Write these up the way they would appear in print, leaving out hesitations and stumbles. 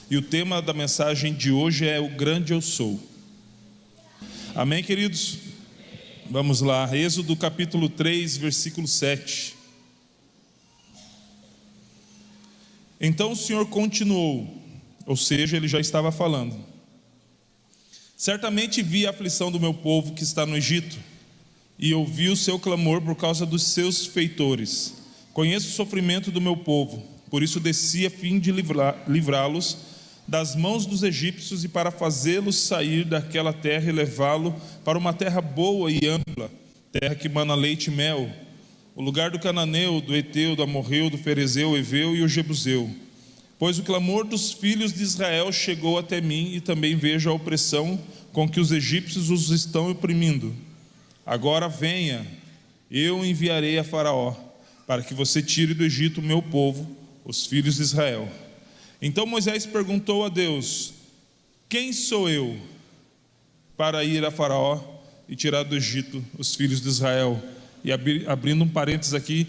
E o tema da mensagem de hoje é o grande eu sou. Amém, queridos? Vamos lá, Êxodo capítulo 3, versículo 7. Então o Senhor continuou, ou seja, ele já estava falando: certamente vi a aflição do meu povo que está no Egito, e ouvi o seu clamor por causa dos seus feitores. Conheço o sofrimento do meu povo, por isso desci a fim de livrá-los das mãos dos egípcios e para fazê-los sair daquela terra e levá-lo para uma terra boa e ampla, terra que mana leite e mel, o lugar do cananeu, do heteu, do amorreu, do ferezeu, heveu e o jebuseu. Pois o clamor dos filhos de Israel chegou até mim, e também vejo a opressão com que os egípcios os estão oprimindo. Agora venha, eu enviarei a Faraó, para que você tire do Egito o meu povo, os filhos de Israel. Então Moisés perguntou a Deus: quem sou eu para ir a Faraó e tirar do Egito os filhos de Israel? E abrindo um parênteses aqui,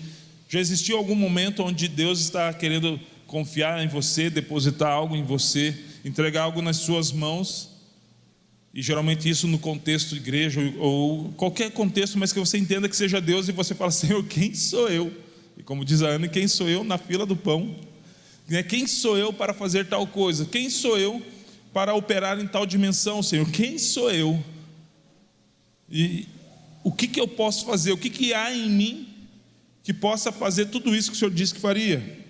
já existiu algum momento onde Deus está querendo confiar em você, depositar algo em você, entregar algo nas suas mãos? E geralmente isso no contexto de igreja ou qualquer contexto, mas que você entenda que seja Deus, e você fala: Senhor, quem sou eu? E como diz a Ana, quem sou eu na fila do pão? Quem sou eu para fazer tal coisa? Quem sou eu para operar em tal dimensão, Senhor? Quem sou eu? E o que eu posso fazer? O que há em mim que possa fazer tudo isso que o Senhor disse que faria?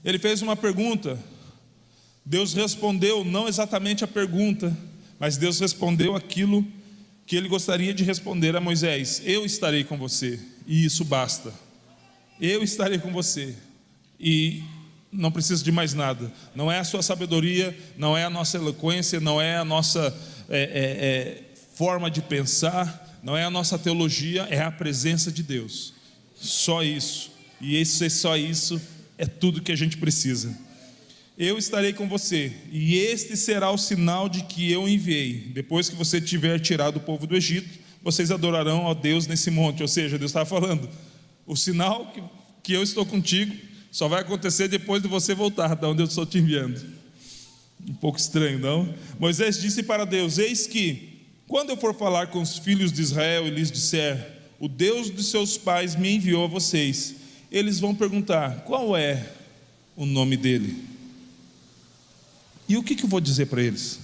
Ele fez uma pergunta, Deus respondeu não exatamente a pergunta, mas Deus respondeu aquilo que ele gostaria de responder a Moisés: eu estarei com você, e isso basta. Eu estarei com você, e não preciso de mais nada. Não é a sua sabedoria, não é a nossa eloquência, não é a nossa forma de pensar, não é a nossa teologia, é a presença de Deus. Só isso, e esse só isso é tudo que a gente precisa. Eu estarei com você, e este será o sinal de que eu enviei. Depois que você tiver tirado o povo do Egito, vocês adorarão a Deus nesse monte. Ou seja, Deus estava falando: o sinal que eu estou contigo só vai acontecer depois de você voltar de onde eu estou te enviando. Um pouco estranho, não? Moisés disse para Deus: eis que, quando eu for falar com os filhos de Israel e lhes disser: o Deus de seus pais me enviou a vocês, eles vão perguntar: qual é o nome dele? E o que eu vou dizer para eles?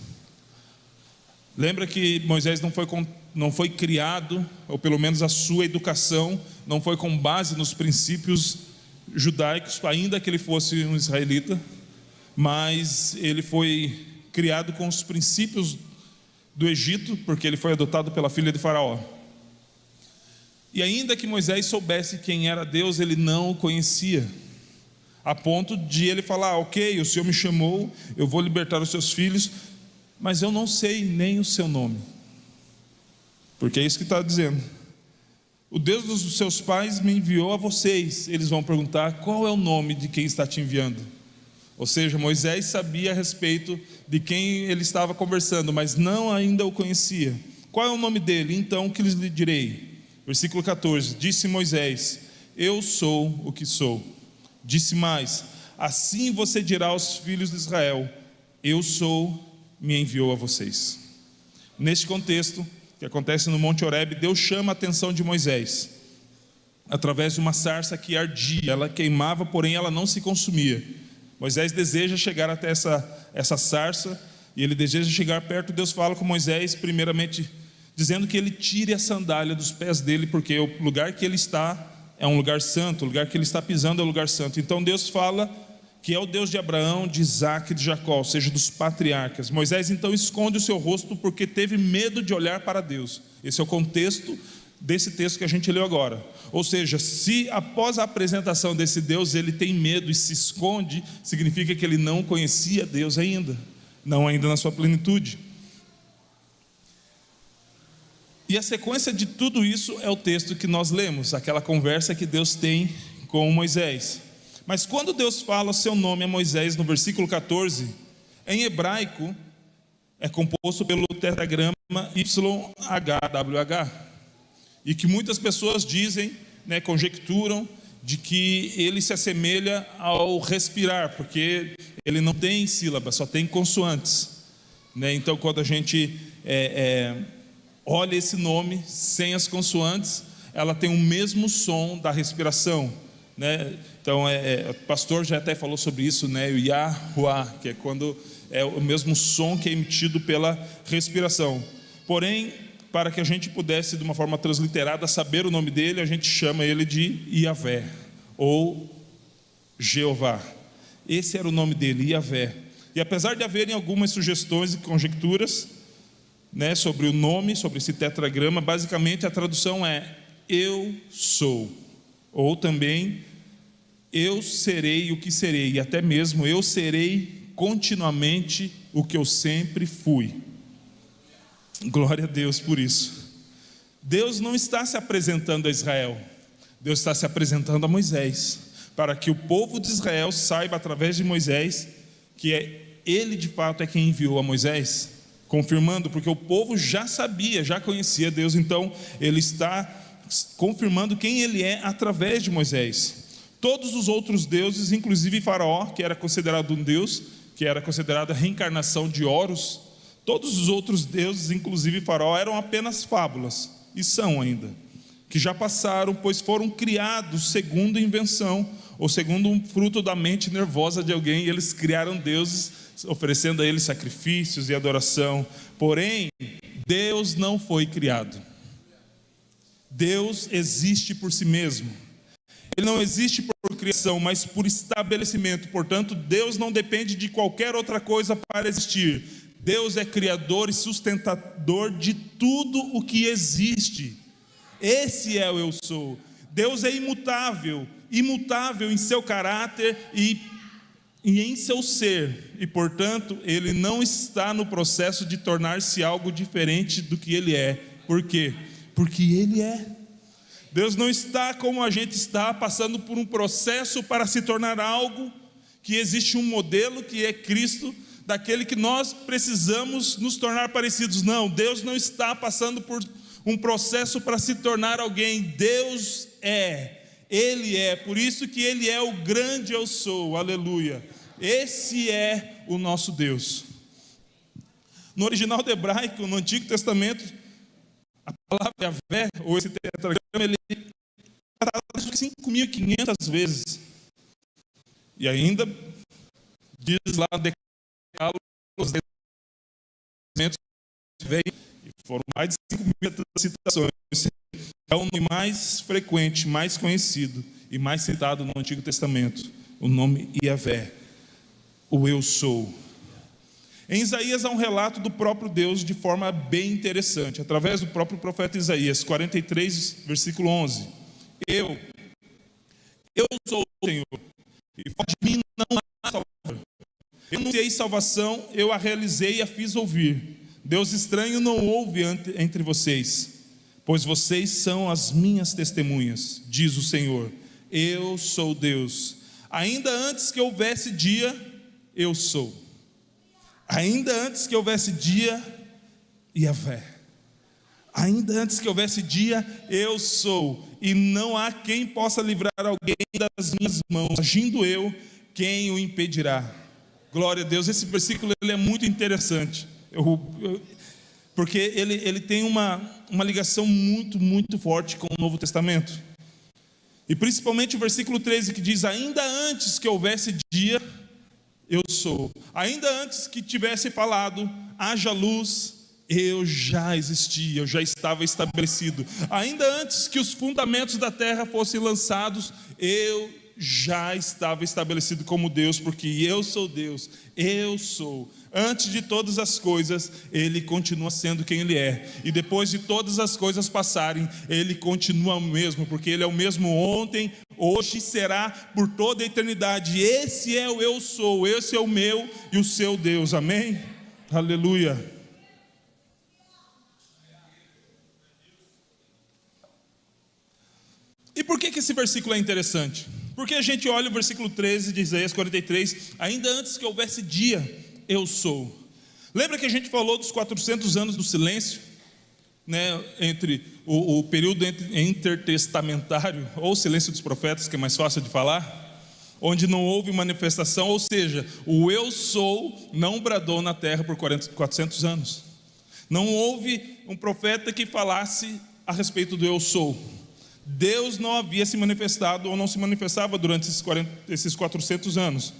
Lembra que Moisés não foi criado, ou pelo menos a sua educação não foi com base nos princípios judaicos, ainda que ele fosse um israelita, mas ele foi criado com os princípios do Egito, porque ele foi adotado pela filha de Faraó. E ainda que Moisés soubesse quem era Deus, ele não o conhecia, a ponto de ele falar: ok, o Senhor me chamou, eu vou libertar os seus filhos, mas eu não sei nem o seu nome. Porque é isso que está dizendo: o Deus dos seus pais me enviou a vocês. Eles vão perguntar: qual é o nome de quem está te enviando? Ou seja, Moisés sabia a respeito de quem ele estava conversando, mas não ainda o conhecia. Qual é o nome dele? Então, o que lhes direi? Versículo 14, disse Moisés: eu sou o que sou. Disse mais: assim você dirá aos filhos de Israel: eu sou, me enviou a vocês. Neste contexto, que acontece no Monte Horebe, Deus chama a atenção de Moisés, através de uma sarça que ardia, ela queimava, porém ela não se consumia. Moisés deseja chegar até essa sarça, e ele deseja chegar perto. Deus fala com Moisés, primeiramente dizendo que ele tire a sandália dos pés dele, porque o lugar que ele está é um lugar santo, o lugar que ele está pisando é um lugar santo. Então Deus fala que é o Deus de Abraão, de Isaac e de Jacó, ou seja, dos patriarcas. Moisés então esconde o seu rosto porque teve medo de olhar para Deus. Esse é o contexto desse texto que a gente leu agora. Ou seja, se após a apresentação desse Deus ele tem medo e se esconde, significa que ele não conhecia Deus ainda, não ainda na sua plenitude. E a sequência de tudo isso é o texto que nós lemos, aquela conversa que Deus tem com Moisés. Mas quando Deus fala o seu nome a Moisés no versículo 14, em hebraico é composto pelo tetragrama YHWH, e que muitas pessoas dizem, conjecturam, de que ele se assemelha ao respirar, porque ele não tem sílaba, só tem consoantes, né? Então, quando a gente olha esse nome sem as consoantes, ela tem o mesmo som da respiração, né? Então, o pastor já até falou sobre isso, né? O Yahuwah, que é quando é o mesmo som que é emitido pela respiração. Porém, para que a gente pudesse, de uma forma transliterada, saber o nome dele, a gente chama ele de Yavé, ou Jeová. Esse era o nome dele, Yavé. E apesar de haverem algumas sugestões e conjecturas, né, sobre o nome, sobre esse tetragrama, basicamente a tradução é eu sou, ou também eu serei o que serei, e até mesmo eu serei continuamente o que eu sempre fui. Glória a Deus por isso. Deus não está se apresentando a Israel, Deus está se apresentando a Moisés, para que o povo de Israel saiba através de Moisés que ele de fato é quem enviou a Moisés, confirmando, porque o povo já sabia, já conhecia Deus, então ele está confirmando quem ele é através de Moisés. Todos os outros deuses, inclusive Faraó, que era considerado um deus, que era considerado a reencarnação de Horus, todos os outros deuses, inclusive Faraó, eram apenas fábulas, e são ainda, que já passaram, pois foram criados segundo invenção, ou segundo um fruto da mente nervosa de alguém, e eles criaram deuses, oferecendo a eles sacrifícios e adoração. Porém, Deus não foi criado. Deus existe por si mesmo. Ele não existe por criação, mas por estabelecimento. Portanto, Deus não depende de qualquer outra coisa para existir. Deus é criador e sustentador de tudo o que existe. Esse é o eu sou. Deus é imutável, imutável em seu caráter e em seu ser, e portanto ele não está no processo de tornar-se algo diferente do que ele é. Por quê? Porque ele é. Deus não está como a gente está, passando por um processo para se tornar algo, que existe um modelo que é Cristo, daquele que nós precisamos nos tornar parecidos. Não, Deus não está passando por um processo para se tornar alguém. Deus é, Ele é, por isso que Ele é o grande eu sou, aleluia. Esse é o nosso Deus. No original do hebraico, no Antigo Testamento, a palavra Yavé, ou esse tetragrama, ele é tratado 5.500 vezes. E ainda diz lá, decálogo, os decálogos veio, e foram mais de 5.000 citações. É o nome mais frequente, mais conhecido e mais citado no Antigo Testamento, o nome Yavé, o eu sou. Em Isaías há um relato do próprio Deus de forma bem interessante, através do próprio profeta Isaías, 43, versículo 11. Eu sou o Senhor, e fora de mim não há salvador. Eu anunciei salvação, eu a realizei e a fiz ouvir. Deus estranho não houve entre vocês, pois vocês são as minhas testemunhas, diz o Senhor. Eu sou Deus. Ainda antes que houvesse dia, eu sou. Ainda antes que houvesse dia, Yavé. Ainda antes que houvesse dia, eu sou. E não há quem possa livrar alguém das minhas mãos. Agindo eu, quem o impedirá? Glória a Deus. Esse versículo ele é muito interessante. Porque ele tem uma ligação muito, muito forte com o Novo Testamento. E principalmente o versículo 13 que diz: ainda antes que houvesse dia, eu sou. Ainda antes que tivesse falado, haja luz, eu já existia, eu já estava estabelecido. Ainda antes que os fundamentos da terra fossem lançados, eu já estava estabelecido como Deus, porque eu sou Deus, eu sou. Antes de todas as coisas, Ele continua sendo quem Ele é. E depois de todas as coisas passarem, Ele continua o mesmo, porque Ele é o mesmo ontem, hoje e será por toda a eternidade. Esse é o eu sou, esse é o meu e o seu Deus, amém? Aleluia. E por que esse versículo é interessante? Porque a gente olha o versículo 13 de Isaías 43, ainda antes que houvesse dia, eu sou. Lembra que a gente falou dos 400 anos do silêncio, né, entre o período intertestamentário, ou silêncio dos profetas, que é mais fácil de falar? onde não houve manifestação, ou seja, o eu sou não bradou na terra por 400 anos. Não houve um profeta que falasse a respeito do eu sou. Deus não havia se manifestado ou não se manifestava durante esses 400 anos.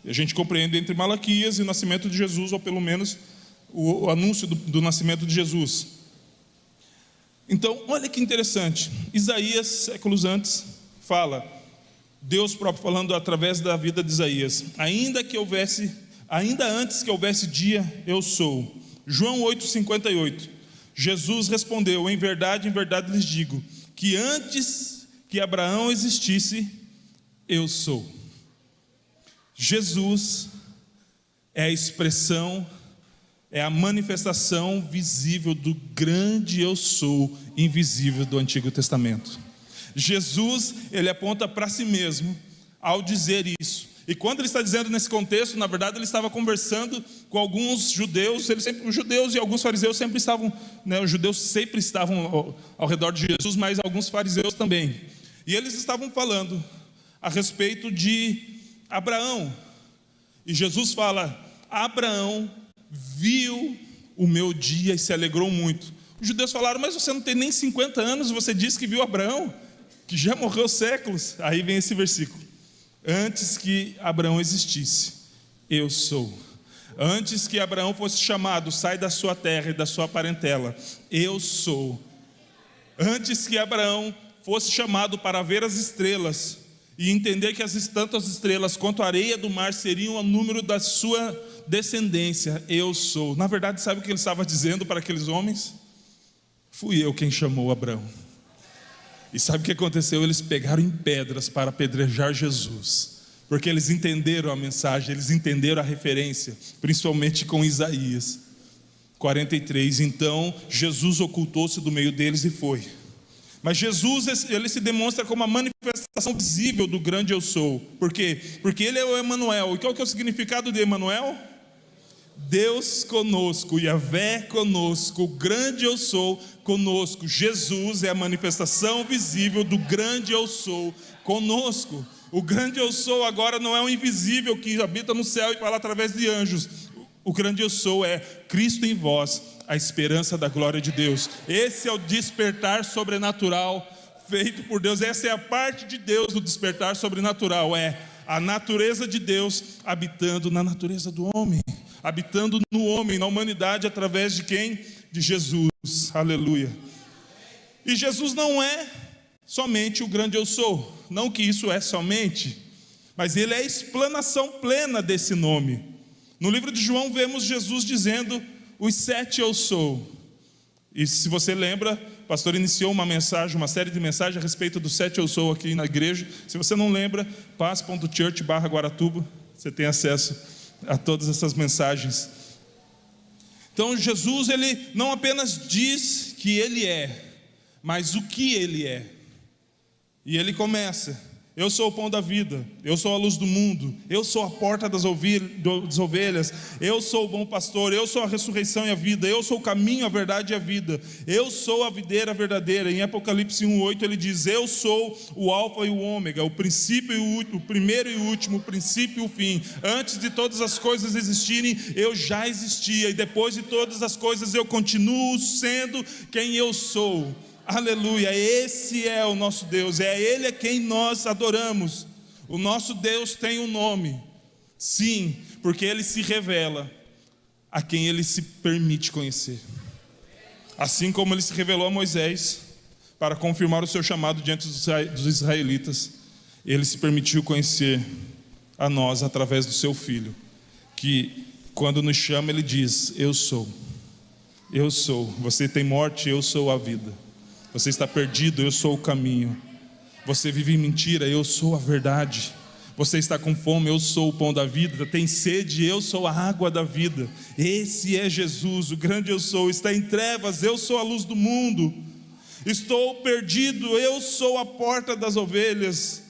E a gente compreende entre Malaquias e o nascimento de Jesus, ou pelo menos o anúncio do nascimento de Jesus. Então, olha que interessante, Isaías, séculos antes, fala, Deus próprio falando através da vida de Isaías, ainda antes que houvesse dia, eu sou. João 8,58, Jesus respondeu, em verdade lhes digo, que antes que Abraão existisse, eu sou. Jesus é a expressão, é a manifestação visível do grande eu sou, invisível do Antigo Testamento. Jesus, ele aponta para si mesmo ao dizer isso. E quando ele está dizendo nesse contexto, na verdade ele estava conversando com alguns judeus, os judeus e alguns fariseus sempre estavam, os judeus sempre estavam ao redor de Jesus, mas alguns fariseus também. E eles estavam falando a respeito de Abraão. E Jesus fala, Abraão viu o meu dia e se alegrou muito. Os judeus falaram, mas você não tem nem 50 anos, você disse que viu Abraão, que já morreu séculos. Aí vem esse versículo, antes que Abraão existisse, eu sou. Antes que Abraão fosse chamado, sai da sua terra e da sua parentela, eu sou. Antes que Abraão fosse chamado para ver as estrelas e entender que tanto as estrelas quanto a areia do mar seriam o número da sua descendência, eu sou. Na verdade, sabe o que ele estava dizendo para aqueles homens? Fui eu quem chamou Abraão. E sabe o que aconteceu? Eles pegaram em pedras para apedrejar Jesus, porque eles entenderam a mensagem, eles entenderam a referência, principalmente com Isaías 43. Então Jesus ocultou-se do meio deles e foi. Mas Jesus, ele se demonstra como a manifestação visível do grande eu sou. Por quê? Porque ele é o Emanuel. E qual que é o significado de Emanuel? Deus conosco, Yahvé conosco, o grande eu sou conosco. Jesus é a manifestação visível do grande eu sou conosco. O grande eu sou agora não é um invisível que habita no céu e fala através de anjos. O grande eu sou é Cristo em vós, a esperança da glória de Deus. Esse é o despertar sobrenatural feito por Deus. Essa é a parte de Deus do despertar sobrenatural, é a natureza de Deus habitando na natureza do homem, habitando no homem, na humanidade, através de quem? De Jesus, aleluia. E Jesus não é somente o grande eu sou, não que isso é somente, mas ele é a explanação plena desse nome. No livro de João vemos Jesus dizendo os 7 eu sou. E se você lembra, o pastor iniciou uma série de mensagens a respeito do 7 eu sou aqui na igreja. Se você não lembra, paz.church/Guaratuba, você tem acesso a todas essas mensagens. Então Jesus, ele não apenas diz que ele é, mas o que ele é. E ele começa, eu sou o pão da vida, eu sou a luz do mundo, eu sou a porta das ovelhas, eu sou o bom pastor, eu sou a ressurreição e a vida, eu sou o caminho, a verdade e a vida, eu sou a videira verdadeira. Em Apocalipse 1:8 ele diz, eu sou o alfa e o ômega, o princípio e o primeiro e o último, o princípio e o fim. Antes de todas as coisas existirem, eu já existia, e depois de todas as coisas eu continuo sendo quem eu sou. Aleluia, esse é o nosso Deus, é Ele a quem nós adoramos. O nosso Deus tem um nome, sim, porque Ele se revela a quem Ele se permite conhecer. Assim como Ele se revelou a Moisés para confirmar o seu chamado diante dos israelitas, Ele se permitiu conhecer a nós através do seu Filho, que quando nos chama Ele diz, eu sou, você tem morte, eu sou a vida. Você está perdido, eu sou o caminho. Você vive em mentira, eu sou a verdade. Você está com fome, eu sou o pão da vida. Tem sede, eu sou a água da vida. Esse é Jesus, o grande eu sou. Está em trevas, eu sou a luz do mundo. Estou perdido, eu sou a porta das ovelhas.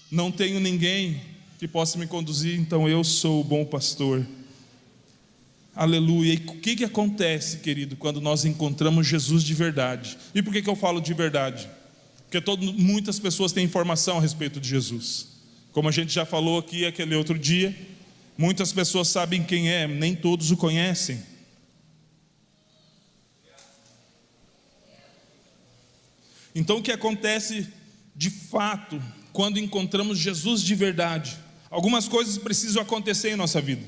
Não tenho ninguém que possa me conduzir, então eu sou o bom pastor. Aleluia. E o que acontece, querido, quando nós encontramos Jesus de verdade? E por que eu falo de verdade? Porque muitas pessoas têm informação a respeito de Jesus. Como a gente já falou aqui aquele outro dia, muitas pessoas sabem quem é, nem todos o conhecem. Então o que acontece de fato quando encontramos Jesus de verdade? Algumas coisas precisam acontecer em nossa vida.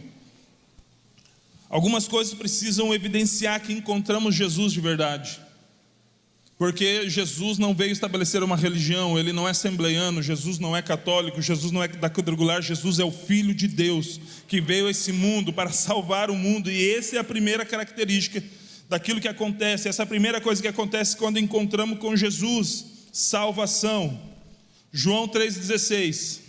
Algumas coisas precisam evidenciar que encontramos Jesus de verdade. Porque Jesus não veio estabelecer uma religião, Ele não é assembleiano, Jesus não é católico, Jesus não é da quadrangular, Jesus é o Filho de Deus, que veio a esse mundo para salvar o mundo, e essa é a primeira característica daquilo que acontece, essa é a primeira coisa que acontece quando encontramos com Jesus, salvação. João 3,16,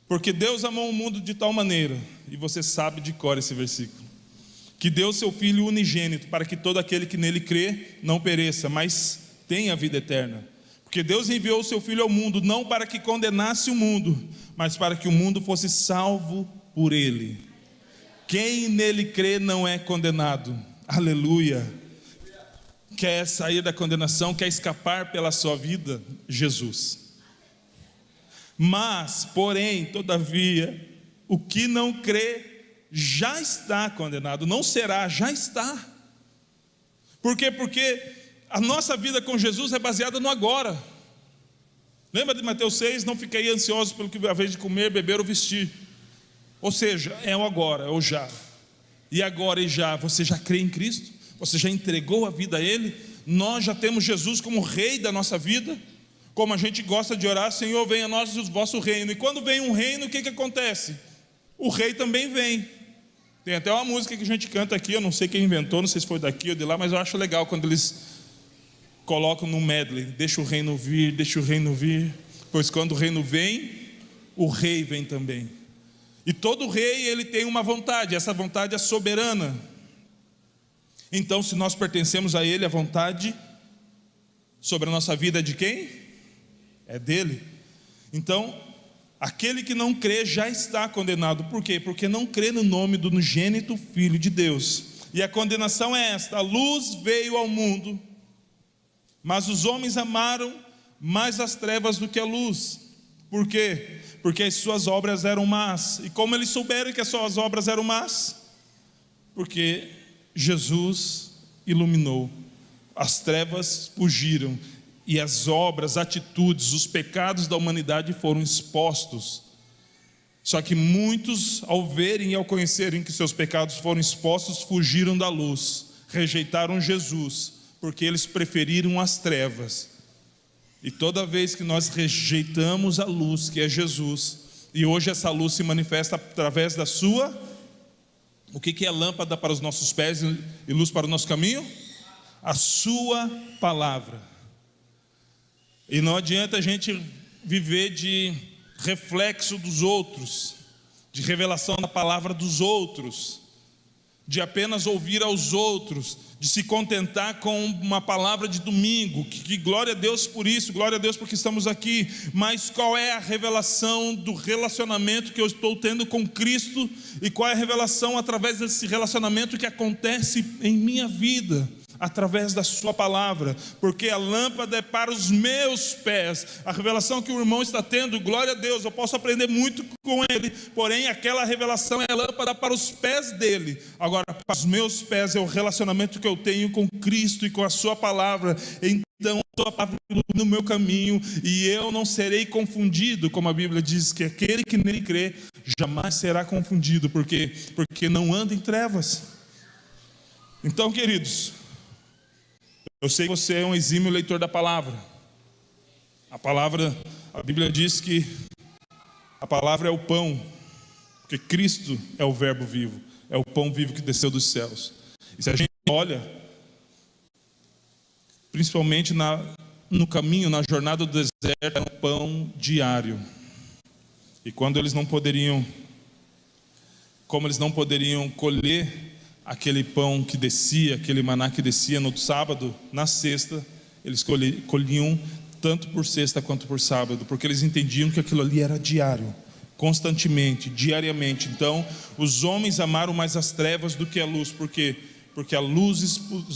porque Deus amou o mundo de tal maneira, e você sabe de cor esse versículo, que deu seu Filho unigênito, para que todo aquele que nele crê, não pereça, mas tenha vida eterna. Porque Deus enviou o seu Filho ao mundo, não para que condenasse o mundo, mas para que o mundo fosse salvo por ele. Quem nele crê não é condenado. Aleluia. Quer sair da condenação, quer escapar pela sua vida? Jesus. Mas, porém, todavia, o que não crê já está condenado, não será, já está. Por quê? Porque a nossa vida com Jesus é baseada no agora. Lembra de Mateus 6? Não fiquei ansioso pelo que a vez de comer, beber ou vestir. Ou seja, é o agora, é o já. E agora e já, você já crê em Cristo? Você já entregou a vida a Ele? Nós já temos Jesus como Rei da nossa vida? Como a gente gosta de orar, Senhor, venha a nós o vosso reino. E quando vem um reino, o que acontece? O rei também vem. Tem até uma música que a gente canta aqui, eu não sei quem inventou, não sei se foi daqui ou de lá, mas eu acho legal quando eles colocam no medley: deixa o reino vir, deixa o reino vir, pois quando o reino vem, o rei vem também. E todo rei, ele tem uma vontade, essa vontade é soberana. Então, se nós pertencemos a Ele, a vontade sobre a nossa vida é de quem? É dele. Então, aquele que não crê já está condenado. Por quê? Porque não crê no nome do unigênito Filho de Deus. E a condenação é esta: a luz veio ao mundo, mas os homens amaram mais as trevas do que a luz. Por quê? Porque as suas obras eram más. E como eles souberam que as suas obras eram más? Porque Jesus iluminou, as trevas fugiram, e as obras, atitudes, os pecados da humanidade foram expostos. Só que muitos, ao verem e ao conhecerem que seus pecados foram expostos, fugiram da luz, rejeitaram Jesus, porque eles preferiram as trevas. E toda vez que nós rejeitamos a luz, que é Jesus, e hoje essa luz se manifesta através da sua, o que é lâmpada para os nossos pés e luz para o nosso caminho? A sua palavra. E não adianta a gente viver de reflexo dos outros, de revelação da palavra dos outros, de apenas ouvir aos outros, de se contentar com uma palavra de domingo, que glória a Deus por isso, glória a Deus porque estamos aqui, mas qual é a revelação do relacionamento que eu estou tendo com Cristo, e qual é a revelação através desse relacionamento que acontece em minha vida? Através da sua palavra, porque a lâmpada é para os meus pés. A revelação que o irmão está tendo, glória a Deus, eu posso aprender muito com ele, porém aquela revelação é lâmpada para os pés dele. Agora, para os meus pés é o relacionamento que eu tenho com Cristo e com a sua palavra. Então a sua palavra ilumina o meu caminho, e eu não serei confundido, como a Bíblia diz, que aquele que nele crê jamais será confundido, porque não anda em trevas. Então, queridos, eu sei que você é um exímio leitor da palavra. A Bíblia diz que a palavra é o pão, porque Cristo é o verbo vivo, é o pão vivo que desceu dos céus. E se a gente olha, principalmente no caminho, na jornada do deserto, era um pão diário. E quando eles não poderiam colher aquele pão que descia, aquele maná que descia no sábado, na sexta, eles colhiam tanto por sexta quanto por sábado, porque eles entendiam que aquilo ali era diário, constantemente, diariamente. Então, os homens amaram mais as trevas do que a luz. Por quê? Porque a luz expôs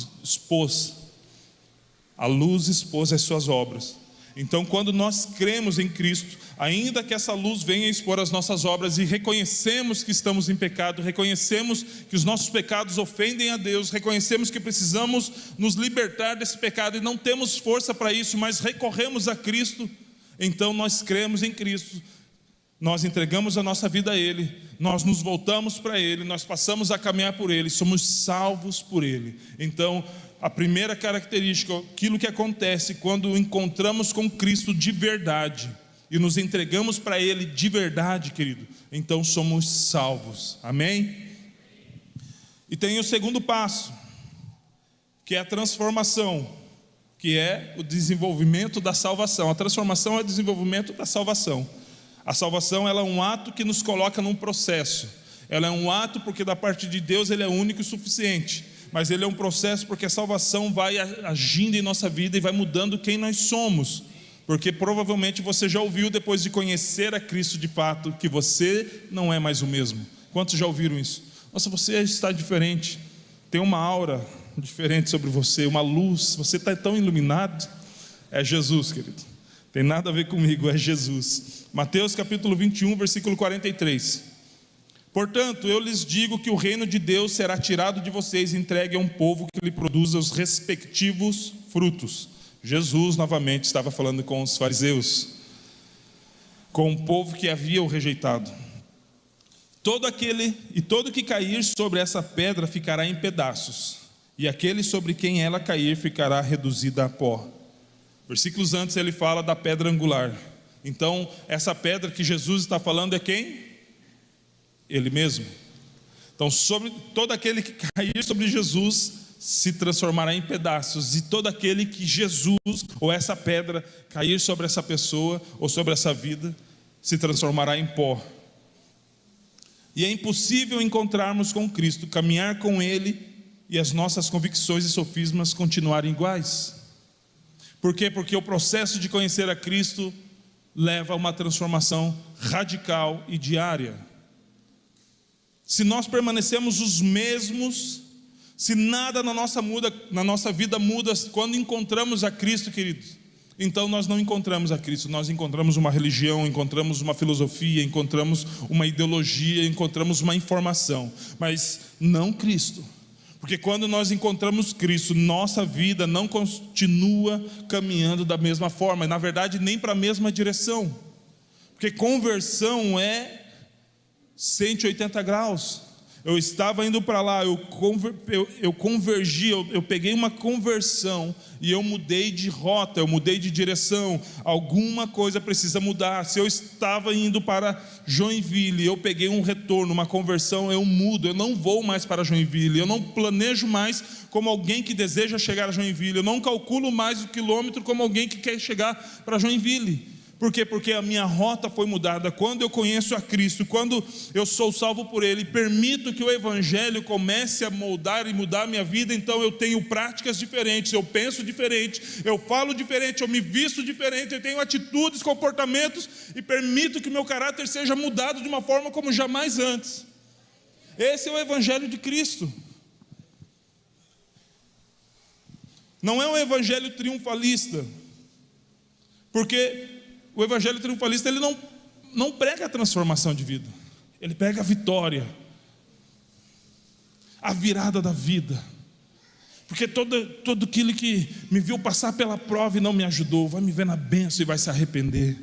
as suas obras. Então, quando nós cremos em Cristo, Ainda que essa luz venha expor as nossas obras e reconhecemos que estamos em pecado, reconhecemos que os nossos pecados ofendem a Deus, reconhecemos que precisamos nos libertar desse pecado e não temos força para isso, mas recorremos a Cristo, então nós cremos em Cristo, nós entregamos a nossa vida a Ele, nós nos voltamos para Ele, nós passamos a caminhar por Ele, somos salvos por Ele. Então, a primeira característica, aquilo que acontece quando encontramos com Cristo de verdade e nos entregamos para Ele de verdade, querido, então somos salvos, amém? E tem o segundo passo, que é a transformação, que é o desenvolvimento da salvação. A transformação é o desenvolvimento da salvação. A salvação, ela é um ato que nos coloca num processo. Ela é um ato porque da parte de Deus Ele é único e suficiente, mas Ele é um processo porque a salvação vai agindo em nossa vida e vai mudando quem nós somos. Porque provavelmente você já ouviu, depois de conhecer a Cristo de fato, que você não é mais o mesmo. Quantos já ouviram isso? Nossa, você está diferente, tem uma aura diferente sobre você, uma luz, você está tão iluminado. É Jesus, querido, tem nada a ver comigo, é Jesus. Mateus capítulo 21, versículo 43. Portanto, eu lhes digo que o reino de Deus será tirado de vocês e entregue a um povo que lhe produza os respectivos frutos. Jesus novamente estava falando com os fariseus, com o povo que havia o rejeitado. Todo que cair sobre essa pedra ficará em pedaços, e aquele sobre quem ela cair ficará reduzida a pó. Versículos antes ele fala da pedra angular. Então essa pedra que Jesus está falando é quem? Ele mesmo. Então sobre todo aquele que cair sobre Jesus se transformará em pedaços, e todo aquele que Jesus ou essa pedra cair sobre essa pessoa ou sobre essa vida se transformará em pó. E é impossível encontrarmos com Cristo, caminhar com Ele e as nossas convicções e sofismas continuarem iguais. Por quê? Porque o processo de conhecer a Cristo leva a uma transformação radical e diária. Se nós permanecemos os mesmos, se nada na nossa vida muda quando encontramos a Cristo, queridos, então nós não encontramos a Cristo, nós encontramos uma religião, encontramos uma filosofia, encontramos uma ideologia, encontramos uma informação, mas não Cristo. Porque quando nós encontramos Cristo, nossa vida não continua caminhando da mesma forma, na verdade nem para a mesma direção. Porque conversão é 180 graus. Eu estava indo para lá, eu convergi, eu peguei uma conversão e eu mudei de rota, eu mudei de direção. Alguma coisa precisa mudar. Se eu estava indo para Joinville, eu peguei um retorno, uma conversão, eu mudo, eu não vou mais para Joinville, eu não planejo mais como alguém que deseja chegar a Joinville, eu não calculo mais o quilômetro como alguém que quer chegar para Joinville. Por quê? Porque a minha rota foi mudada. Quando eu conheço a Cristo, quando eu sou salvo por Ele, permito que o Evangelho comece a moldar e mudar a minha vida, então eu tenho práticas diferentes, eu penso diferente, eu falo diferente, eu me visto diferente, eu tenho atitudes, comportamentos, e permito que o meu caráter seja mudado de uma forma como jamais antes. Esse é o Evangelho de Cristo. Não é um Evangelho triunfalista, porque o Evangelho triunfalista, ele não prega a transformação de vida, ele prega a vitória, a virada da vida. Porque todo aquele que me viu passar pela prova e não me ajudou, vai me ver na bênção e vai se arrepender.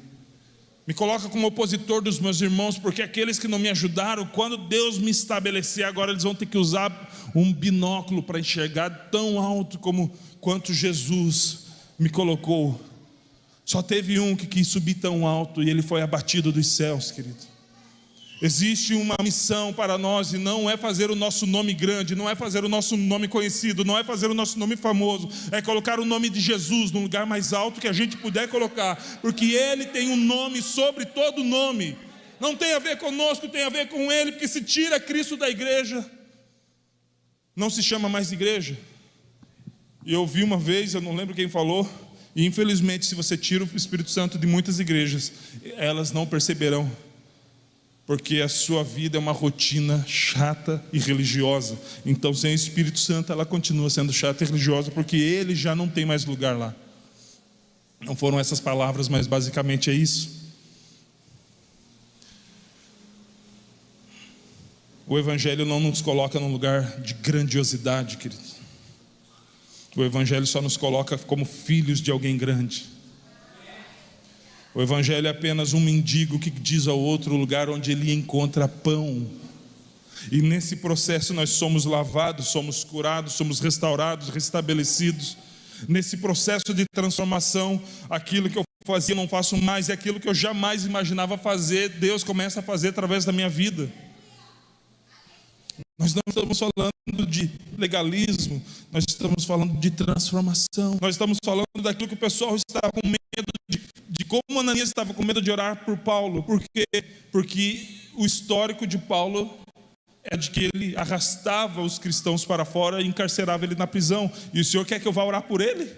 Me coloca como opositor dos meus irmãos, porque aqueles que não me ajudaram, quando Deus me estabelecer, agora eles vão ter que usar um binóculo para enxergar tão alto quanto Jesus me colocou. Só teve um que quis subir tão alto e ele foi abatido dos céus, querido. Existe uma missão para nós e não é fazer o nosso nome grande, não é fazer o nosso nome conhecido, não é fazer o nosso nome famoso, é colocar o nome de Jesus no lugar mais alto que a gente puder colocar, porque Ele tem um nome sobre todo nome. Não tem a ver conosco, tem a ver com Ele, porque se tira Cristo da igreja, não se chama mais igreja. E eu ouvi uma vez, eu não lembro quem falou, e infelizmente se você tira o Espírito Santo de muitas igrejas, elas não perceberão, porque a sua vida é uma rotina chata e religiosa. Então sem o Espírito Santo ela continua sendo chata e religiosa, porque Ele já não tem mais lugar lá. Não foram essas palavras, mas basicamente é isso. O Evangelho não nos coloca num lugar de grandiosidade, querido. O Evangelho só nos coloca como filhos de alguém grande. O Evangelho é apenas um mendigo que diz ao outro o lugar onde ele encontra pão. E nesse processo nós somos lavados, somos curados, somos restaurados, restabelecidos. Nesse processo de transformação, aquilo que eu fazia não faço mais, e aquilo que eu jamais imaginava fazer, Deus começa a fazer através da minha vida. Nós não estamos falando de legalismo, nós estamos falando de transformação. Nós estamos falando daquilo que o pessoal estava com medo de como Ananias estava com medo de orar por Paulo. Por quê? Porque o histórico de Paulo é de que ele arrastava os cristãos para fora e encarcerava ele na prisão. E o Senhor quer que eu vá orar por ele?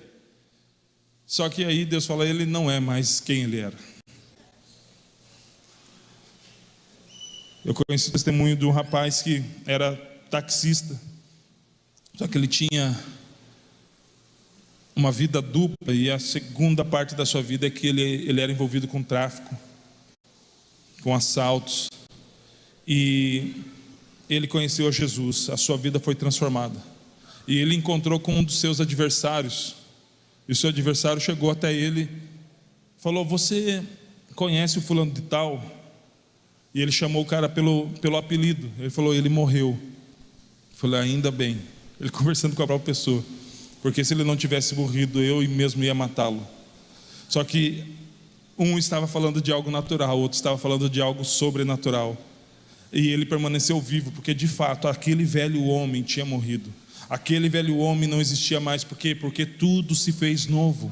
Só que aí Deus fala, ele não é mais quem ele era. Eu conheci o testemunho de um rapaz que era taxista, só que ele tinha uma vida dupla, e a segunda parte da sua vida é que ele era envolvido com tráfico, com assaltos, e ele conheceu a Jesus, a sua vida foi transformada, e ele encontrou com um dos seus adversários, e o seu adversário chegou até ele, falou, você conhece o fulano de tal? E ele chamou o cara pelo apelido. Ele falou, ele morreu. Eu falei, ainda bem. Ele conversando com a própria pessoa, porque se ele não tivesse morrido, eu mesmo ia matá-lo. Só que um estava falando de algo natural, o outro estava falando de algo sobrenatural. E ele permaneceu vivo, porque de fato aquele velho homem tinha morrido. Aquele velho homem não existia mais. Por quê? Porque tudo se fez novo.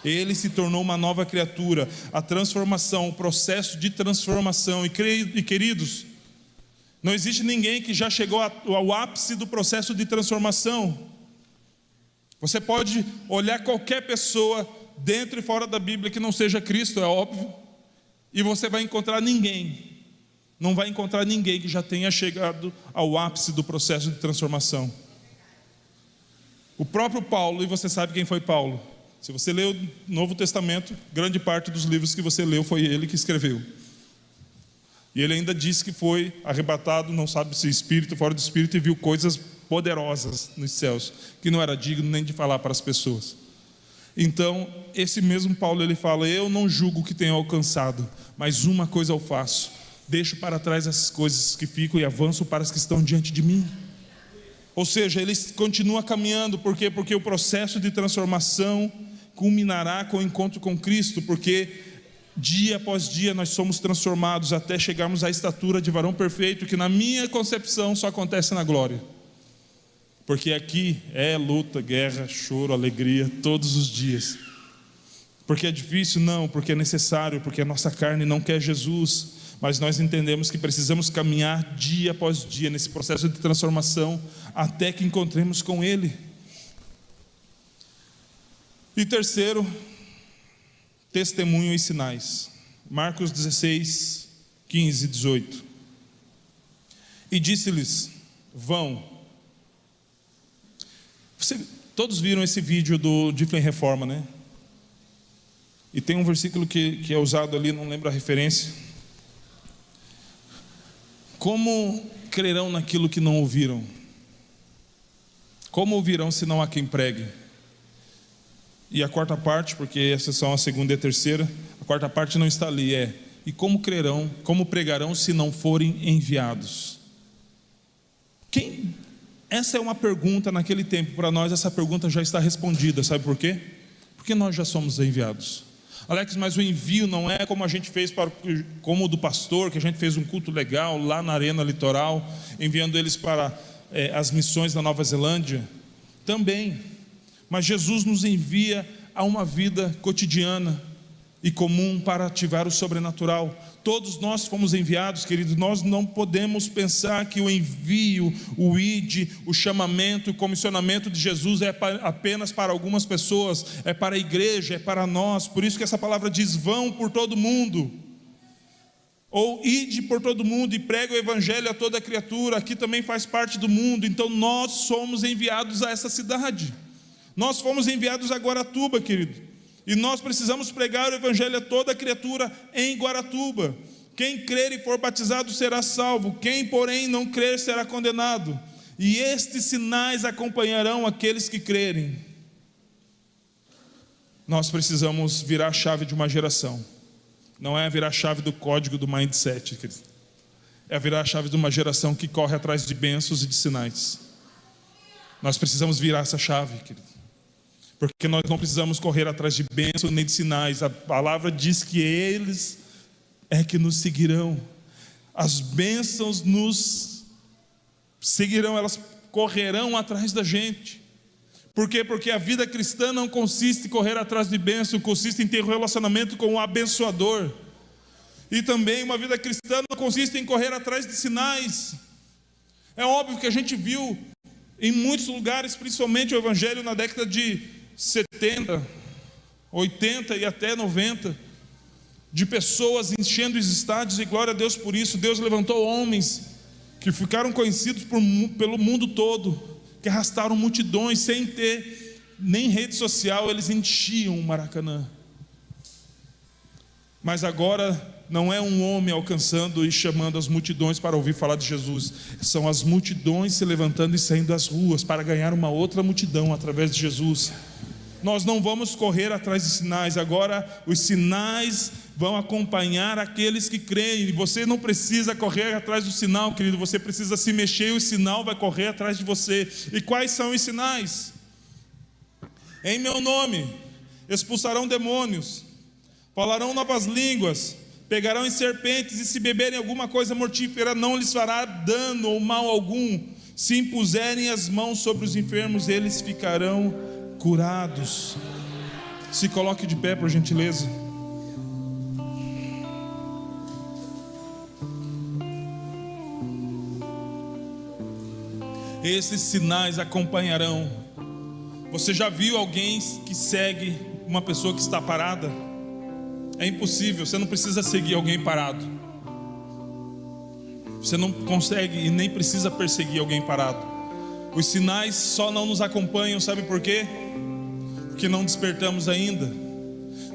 Ele se tornou uma nova criatura. A transformação, o processo de transformação. E queridos, não existe ninguém que já chegou ao ápice do processo de transformação. Você pode olhar qualquer pessoa dentro e fora da Bíblia que não seja Cristo, é óbvio, e você vai encontrar ninguém. Não vai encontrar ninguém que já tenha chegado ao ápice do processo de transformação. O próprio Paulo, e você sabe quem foi Paulo. Se você leu o Novo Testamento, grande parte dos livros que você leu foi ele que escreveu. E ele ainda disse que foi arrebatado, não sabe se espírito, fora do espírito, e viu coisas poderosas nos céus, que não era digno nem de falar para as pessoas. Então, esse mesmo Paulo, ele fala, eu não julgo o que tenho alcançado, mas uma coisa eu faço, deixo para trás essas coisas que ficam e avanço para as que estão diante de mim. Ou seja, ele continua caminhando, por quê? Porque o processo de transformação culminará com o encontro com Cristo, porque dia após dia nós somos transformados até chegarmos à estatura de varão perfeito, que na minha concepção só acontece na glória. Porque aqui é luta, guerra, choro, alegria, todos os dias. Porque é difícil? Não, porque é necessário, porque a nossa carne não quer Jesus, mas nós entendemos que precisamos caminhar dia após dia nesse processo de transformação até que encontremos com Ele. E terceiro, testemunho e sinais. Marcos 16, 15 e 18. E disse-lhes, vão. Todos viram esse vídeo do Difflin Reforma, né? E tem um versículo que é usado ali, não lembro a referência. Como crerão naquilo que não ouviram? Como ouvirão se não há quem pregue? E a quarta parte, porque essas são a segunda e a terceira, a quarta parte não está ali, e como crerão, como pregarão se não forem enviados? Essa é uma pergunta naquele tempo, para nós essa pergunta já está respondida, sabe por quê? Porque nós já somos enviados. Alex, mas o envio não é como a gente fez, como o do pastor, que a gente fez um culto legal lá na Arena Litoral, enviando eles para as missões da Nova Zelândia. Também, mas Jesus nos envia a uma vida cotidiana e comum para ativar o sobrenatural. Todos nós fomos enviados, queridos. Nós não podemos pensar que o envio, o id, o chamamento, o comissionamento de Jesus é apenas para algumas pessoas, é para a igreja, é para nós. Por isso que essa palavra diz, vão por todo mundo, ou ide por todo mundo e prega o evangelho a toda criatura. Aqui também faz parte do mundo. Então nós somos enviados a essa cidade. Nós fomos enviados a Guaratuba, querido, e nós precisamos pregar o evangelho a toda criatura em Guaratuba. Quem crer e for batizado será salvo, quem, porém, não crer será condenado. E estes sinais acompanharão aqueles que crerem. Nós precisamos virar a chave de uma geração. Não é virar a chave do código do mindset, querido. É virar a chave de uma geração que corre atrás de bênçãos e de sinais. Nós precisamos virar essa chave, querido. Porque nós não precisamos correr atrás de bênçãos nem de sinais. A palavra diz que eles é que nos seguirão. As bênçãos nos seguirão, elas correrão atrás da gente. Por quê? Porque a vida cristã não consiste em correr atrás de bênção, consiste em ter um relacionamento com o abençoador. E também uma vida cristã não consiste em correr atrás de sinais. É óbvio que a gente viu em muitos lugares, principalmente o evangelho na década de 70, 80 e até 90, de pessoas enchendo os estádios, e glória a Deus por isso. Deus levantou homens que ficaram conhecidos pelo mundo todo, que arrastaram multidões sem ter nem rede social, eles enchiam o Maracanã. Mas agora não é um homem alcançando e chamando as multidões para ouvir falar de Jesus, são as multidões se levantando e saindo das ruas para ganhar uma outra multidão através de Jesus. Nós não vamos correr atrás de sinais, agora os sinais vão acompanhar aqueles que creem. E você não precisa correr atrás do sinal, querido, você precisa se mexer e o sinal vai correr atrás de você. E quais são os sinais? Em meu nome expulsarão demônios, falarão novas línguas, pegarão em serpentes, e se beberem alguma coisa mortífera não lhes fará dano ou mal algum. Se impuserem as mãos sobre os enfermos, eles ficarão curados. Se coloque de pé, por gentileza. Esses sinais acompanharão. Você já viu alguém que segue uma pessoa que está parada? É impossível, você não precisa seguir alguém parado. Você não consegue e nem precisa perseguir alguém parado. Os sinais só não nos acompanham, sabe por quê? Porque não despertamos ainda.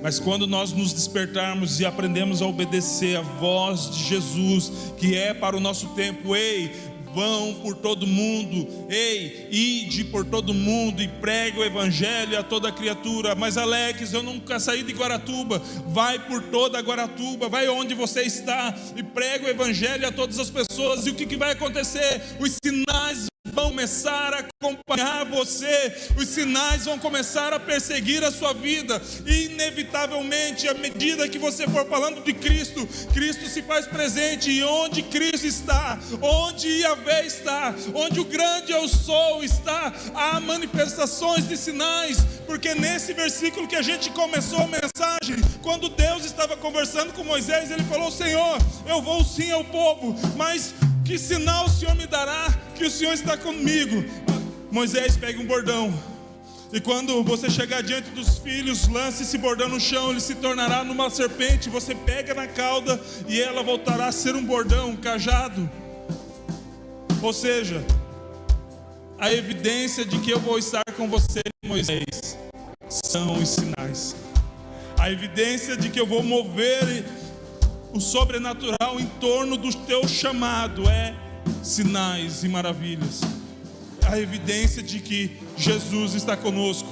Mas quando nós nos despertarmos e aprendemos a obedecer a voz de Jesus, que é para o nosso tempo, ei, vão por todo mundo, ei, ide por todo mundo e pregue o evangelho a toda criatura. Mas Alex, eu nunca saí de Guaratuba. Vai por toda Guaratuba, vai onde você está e prega o evangelho a todas as pessoas. E o que vai acontecer? Os sinais vão começar a acompanhar você, os sinais vão começar a perseguir a sua vida, e inevitavelmente, à medida que você for falando de Cristo, Cristo se faz presente, e onde Cristo está, onde Yahvé está, onde o grande eu sou está, há manifestações de sinais, porque nesse versículo que a gente começou a mensagem, quando Deus estava conversando com Moisés, ele falou: Senhor, eu vou sim ao povo, mas que sinal o Senhor me dará que o Senhor está comigo? Moisés, pegue um bordão, e quando você chegar diante dos filhos, lance esse bordão no chão, ele se tornará numa serpente. Você pega na cauda e ela voltará a ser um bordão, um cajado. Ou seja, a evidência de que eu vou estar com você, Moisés, são os sinais. A evidência de que eu vou mover o sobrenatural em torno do teu chamado é sinais e maravilhas. A evidência de que Jesus está conosco,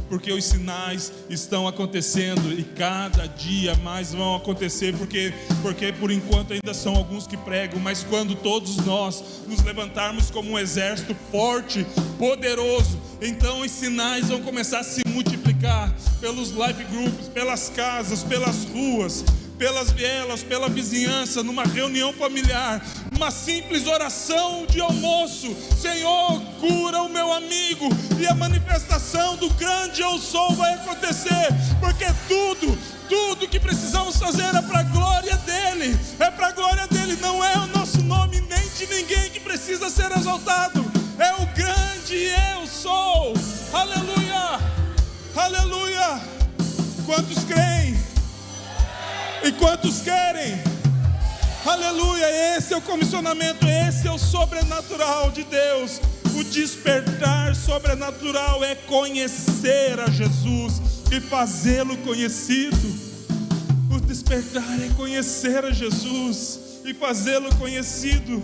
porque os sinais estão acontecendo e cada dia mais vão acontecer, porque por enquanto ainda são alguns que pregam, mas quando todos nós nos levantarmos como um exército forte, poderoso, então os sinais vão começar a se multiplicar pelos life groups, pelas casas, pelas ruas, pelas vielas, pela vizinhança, numa reunião familiar, uma simples oração de almoço: Senhor, cura o meu amigo, e a manifestação do grande eu sou vai acontecer, porque tudo que precisamos fazer é para a glória dele, não é o nosso nome nem de ninguém que precisa ser exaltado, é o grande eu sou. Aleluia, aleluia. Quantos creem? E quantos querem? Aleluia, esse é o comissionamento, esse é o sobrenatural de Deus. O despertar sobrenatural é conhecer a Jesus e fazê-lo conhecido. O despertar é conhecer a Jesus e fazê-lo conhecido.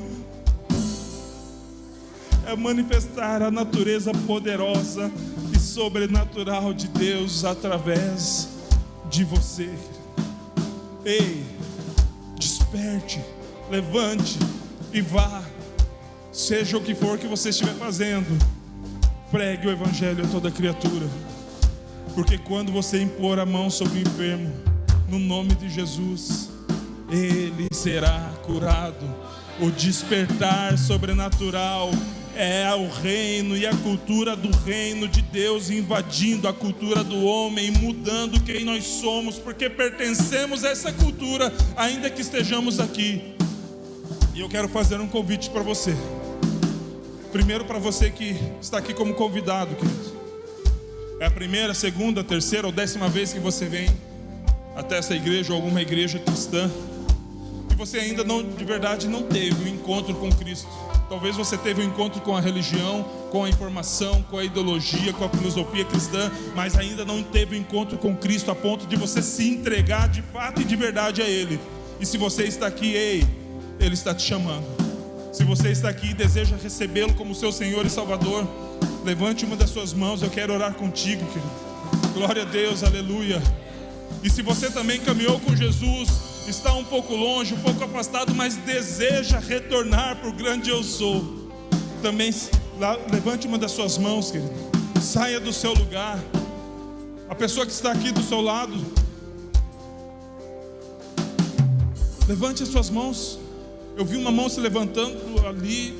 É manifestar a natureza poderosa e sobrenatural de Deus através de você. Ei, desperte, levante e vá. Seja o que for que você estiver fazendo, pregue o evangelho a toda criatura. Porque quando você impor a mão sobre o enfermo, no nome de Jesus, ele será curado. O despertar sobrenatural é o reino e a cultura do reino de Deus invadindo a cultura do homem, mudando quem nós somos, porque pertencemos a essa cultura, ainda que estejamos aqui. E eu quero fazer um convite para você. Primeiro, para você que está aqui como convidado, querido. É a primeira, segunda, terceira ou 10ª vez que você vem até essa igreja ou alguma igreja cristã, e você ainda não, de verdade, não teve um encontro com Cristo. Talvez você teve um encontro com a religião, com a informação, com a ideologia, com a filosofia cristã, mas ainda não teve um encontro com Cristo a ponto de você se entregar de fato e de verdade a Ele. E se você está aqui, ei, Ele está te chamando. Se você está aqui e deseja recebê-lo como seu Senhor e Salvador, levante uma das suas mãos, eu quero orar contigo, querido. Glória a Deus, aleluia. E se você também caminhou com Jesus, está um pouco longe, um pouco afastado, mas deseja retornar para o grande eu sou, também levante uma das suas mãos, querido. Saia do seu lugar. A pessoa que está aqui do seu lado, levante as suas mãos. Eu vi uma mão se levantando ali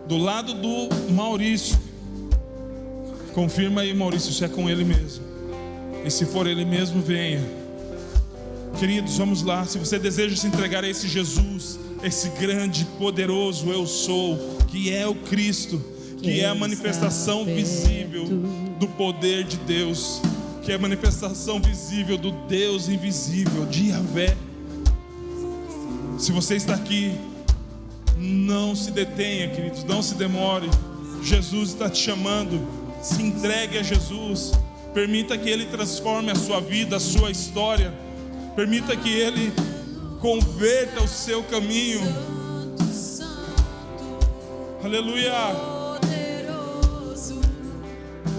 do lado do Maurício. Confirma aí, Maurício, se é com ele mesmo. E se for ele mesmo, venha. Queridos, vamos lá. Se você deseja se entregar a esse Jesus, esse grande, poderoso eu sou, que é o Cristo, que é a manifestação visível do poder de Deus, que é a manifestação visível do Deus invisível, de Yahvé. Se você está aqui, não se detenha, queridos, não se demore. Jesus está te chamando. Se entregue a Jesus. Permita que Ele transforme a sua vida, a sua história. Permita que Ele converta o seu caminho. Aleluia. Poderoso,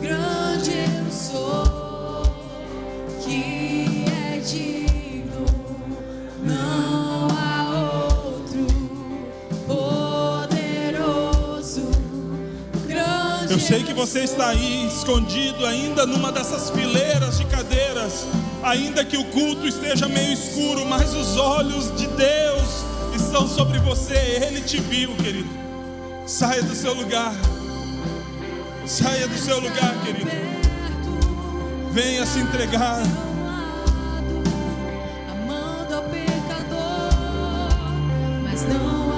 grande eu sou, que é digno, não há outro. Poderoso, grande. Eu sei que você está aí escondido ainda numa dessas fileiras de cadeiras, ainda que o culto esteja meio escuro, mas os olhos de Deus estão sobre você. Ele te viu, querido. Saia do seu lugar. Saia do seu lugar, querido. Venha se entregar. Amando ao pecador, mas não